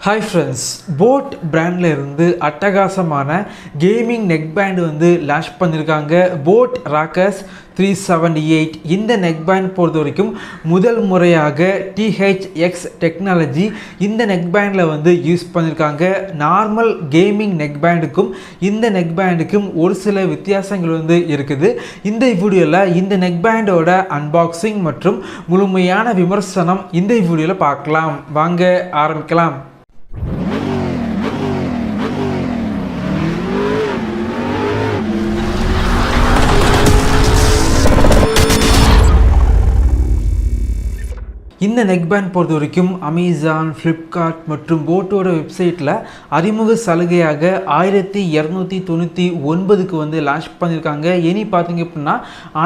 Hi friends, boAt brandல இருந்து அட்டகாசமான gaming neckband வந்து லான்ச் பண்ணிருக்காங்க. boAt Rockerz 378. இந்த நெக்பேண்ட் பொறுத்த வரைக்கும் முதல் முறையாக THX டெக்னாலஜி இந்த நெக்பேண்ட்ல வந்து யூஸ் பண்ணிருக்காங்க. நார்மல் கேமிங் நெக்பேண்டுக்கும் இந்த நெக்பேண்டுக்கும் ஒரு சில வித்தியாசங்கள் வந்து இருக்குது. இந்த வீடியோல இந்த நெக்பேண்டோட அன்பாக்சிங் மற்றும் முழுமையான விமர்சனம் இந்த வீடியோல பார்க்கலாம். வாங்க ஆரம்பிக்கலாம். இந்த நெக்பேண்ட் பொறுத்த வரைக்கும் அமேசான், ஃப்ளிப்கார்ட் மற்றும் போட்டோட வெப்சைட்டில் அறிமுக சலுகையாக 1299க்கு வந்து லான்ச் பண்ணியிருக்காங்க. இனி பார்த்தீங்க அப்படின்னா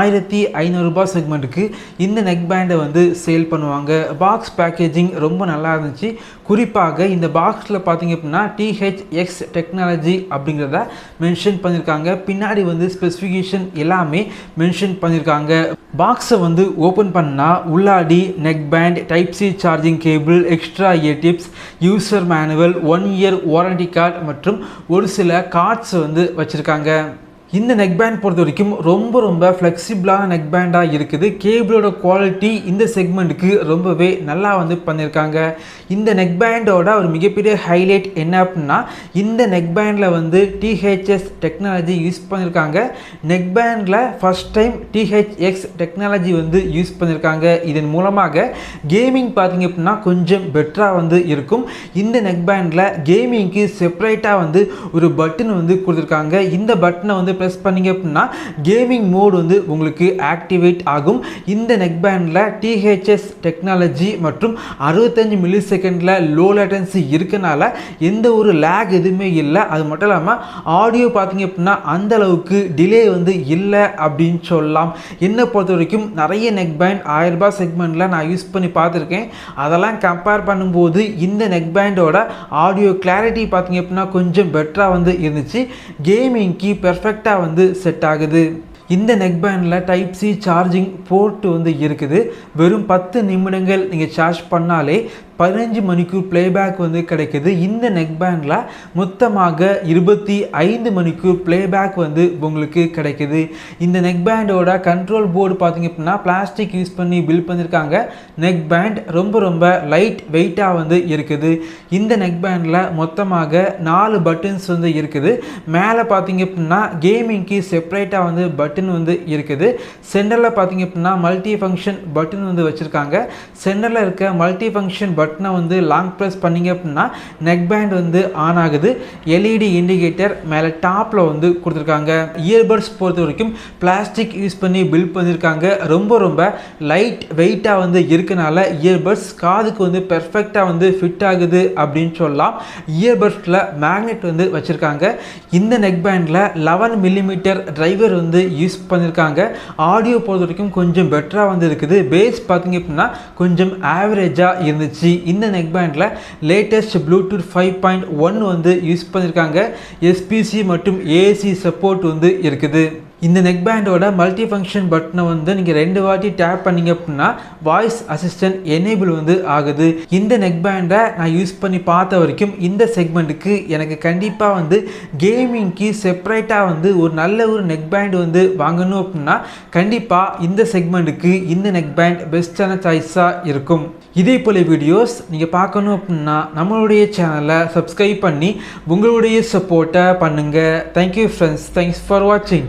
1500 ரூபாய் செக்மெண்ட்டுக்கு இந்த நெக்பேண்டை வந்து சேல் பண்ணுவாங்க. பாக்ஸ் பேக்கேஜிங் ரொம்ப நல்லா இருந்துச்சு. குறிப்பாக இந்த பாக்ஸில் பார்த்தீங்க அப்படின்னா THX டெக்னாலஜி அப்படிங்கிறத மென்ஷன் பண்ணியிருக்காங்க. பின்னாடி வந்து ஸ்பெசிஃபிகேஷன் எல்லாமே மென்ஷன் பண்ணியிருக்காங்க. பாக்ஸை வந்து ஓப்பன் பண்ணால் உள்ளாடி neckband, type C charging cable, extra year tips, user manual, 1 year warranty card மற்றும் ஒரு சில கார்ட்ஸ் வந்து வச்சுருக்காங்க. இந்த நெக்பேண்ட் பொறுத்த வரைக்கும் ரொம்ப ஃப்ளெக்சிபிளான நெக்பேண்டாக இருக்குது. கேபிளோட குவாலிட்டி இந்த செக்மெண்ட்டுக்கு ரொம்பவே நல்லா வந்து பண்ணியிருக்காங்க. இந்த நெக்பேண்டோட ஒரு மிகப்பெரிய ஹைலைட் என்ன அப்படின்னா இந்த நெக்பேண்டில் வந்து THX டெக்னாலஜி யூஸ் பண்ணியிருக்காங்க. நெக்பேண்டில் ஃபஸ்ட் டைம் THX டெக்னாலஜி வந்து யூஸ் பண்ணியிருக்காங்க. இதன் மூலமாக கேமிங் பார்த்திங்க அப்படின்னா கொஞ்சம் பெட்டராக வந்து இருக்கும். இந்த நெக்பேண்டில் கேமிங்க்கு செப்பரேட்டாக வந்து ஒரு பட்டன் வந்து கொடுத்துருக்காங்க. இந்த பட்டனை வந்து ப்ரெஸ் பண்ணிங்க அப்படின்னா கேமிங் மோட் வந்து உங்களுக்கு ஆக்டிவேட் ஆகும். இந்த நெக்பேண்டில் THX டெக்னாலஜி மற்றும் 65 மில்லி செகண்டில் லோ லேட்டன்சி இருக்கனால எந்த ஒரு லேக் எதுவுமே இல்லை. அது மட்டும் இல்லாமல் ஆடியோ பார்த்தீங்க அப்படின்னா அந்த அளவுக்கு டிலே வந்து இல்லை அப்படின்னு சொல்லலாம். என்னை பொறுத்த வரைக்கும் நிறைய நெக்பேண்ட் 1000 ரூபாய் செக்மெண்ட்டில் நான் யூஸ் பண்ணி பார்த்துருக்கேன். அதெல்லாம் கம்பேர் பண்ணும்போது இந்த நெக்பேண்டோட ஆடியோ கிளாரிட்டி பார்த்தீங்க அப்படின்னா கொஞ்சம் பெட்டராக வந்து இருந்துச்சு. கேமிங்க்கு பெர்ஃபெக்டாக வந்து செட் ஆகுது. இந்த நெக்பேண்டில் டைப் சி சார்ஜிங் போர்ட் வந்து இருக்குது. வெறும் 10 நிமிடங்கள் நீங்கள் சார்ஜ் பண்ணாலே 15 மணிக்கூர் பிளேபேக் வந்து கிடைக்குது. இந்த நெக்பேண்டில் மொத்தமாக 25 மணிக்கூர் பிளேபேக் வந்து உங்களுக்கு கிடைக்குது. இந்த நெக்பேண்டோட கண்ட்ரோல் போர்டு பார்த்திங்க அப்படின்னா பிளாஸ்டிக் யூஸ் பண்ணி பில்ட் பண்ணியிருக்காங்க. நெக்பேண்ட் ரொம்ப லைட் வெயிட்டாக வந்து இருக்குது. இந்த நெக்பேண்டில் மொத்தமாக 4 பட்டன்ஸ் வந்து இருக்குது. மேலே பார்த்திங்க அப்படின்னா கேமிங்க்கு செப்பரேட்டாக வந்து பட்டன் வந்து இருக்குது. சென்டரில் பார்த்திங்க அப்படின்னா மல்டி ஃபங்க்ஷன் பட்டன் வந்து வச்சுருக்காங்க. சென்டரில் இருக்க மல்டி ஃபங்க்ஷன் பட்டனை வந்து லாங் ப்ரெஸ் பண்ணிங்க அப்படின்னா நெக்பேண்ட் வந்து ஆன் ஆகுது. LED இண்டிகேட்டர் மேலே டாப்பில் வந்து கொடுத்துருக்காங்க. இயர்பட்ஸ் பொறுத்த வரைக்கும் பிளாஸ்டிக் யூஸ் பண்ணி பில்ட் பண்ணியிருக்காங்க. ரொம்ப லைட் வெயிட்டாக வந்து இருக்கனால இயர்பட்ஸ் காதுக்கு வந்து பெர்ஃபெக்டாக வந்து ஃபிட் ஆகுது அப்படின்னு சொல்லலாம். இயர்பட்ஸில் மேக்னெட் வந்து வச்சுருக்காங்க. இந்த நெக்பேண்டில் 11 மில்லிமீட்டர் டிரைவர் வந்து யூஸ் பண்ணியிருக்காங்க. ஆடியோ பொறுத்த வரைக்கும் கொஞ்சம் பெட்டராக வந்து இருக்குது. பேஸ் பார்த்தீங்க அப்படின்னா கொஞ்சம் ஆவரேஜாக இருந்துச்சு. இந்த நெக்பேண்டில் லேட்டஸ்ட் ப்ளூடூத் 5.1 வந்து யூஸ் பண்ணியிருக்காங்க. SPC மற்றும் AAC சப்போர்ட் வந்து இருக்குது. இந்த நெக்பேண்டோட மல்டி ஃபங்க்ஷன் பட்டனை வந்து நீங்கள் 2 வாட்டி டேப் பண்ணிங்க அப்படின்னா வாய்ஸ் அசிஸ்டன்ட் எனேபிள் வந்து ஆகுது. இந்த நெக்பேண்டை நான் யூஸ் பண்ணி பார்த்த வரைக்கும் இந்த செக்மெண்ட்டுக்கு எனக்கு கண்டிப்பாக வந்து கேமிங்க்கு செப்பரேட்டாக வந்து ஒரு நல்ல ஒரு நெக்பேண்ட் வந்து வாங்கணும் அப்படின்னா கண்டிப்பாக இந்த செக்மெண்ட்டுக்கு இந்த நெக்பேண்ட் பெஸ்ட்டான சாய்ஸாக இருக்கும். இதே போல வீடியோஸ் நீங்கள் பார்க்கணும் அப்படின்னா நம்மளுடைய சேனலை சப்ஸ்கிரைப் பண்ணி உங்களுடைய சப்போர்ட்டை பண்ணுங்கள். Thank you friends. தேங்க்ஸ் ஃபார் வாட்சிங்.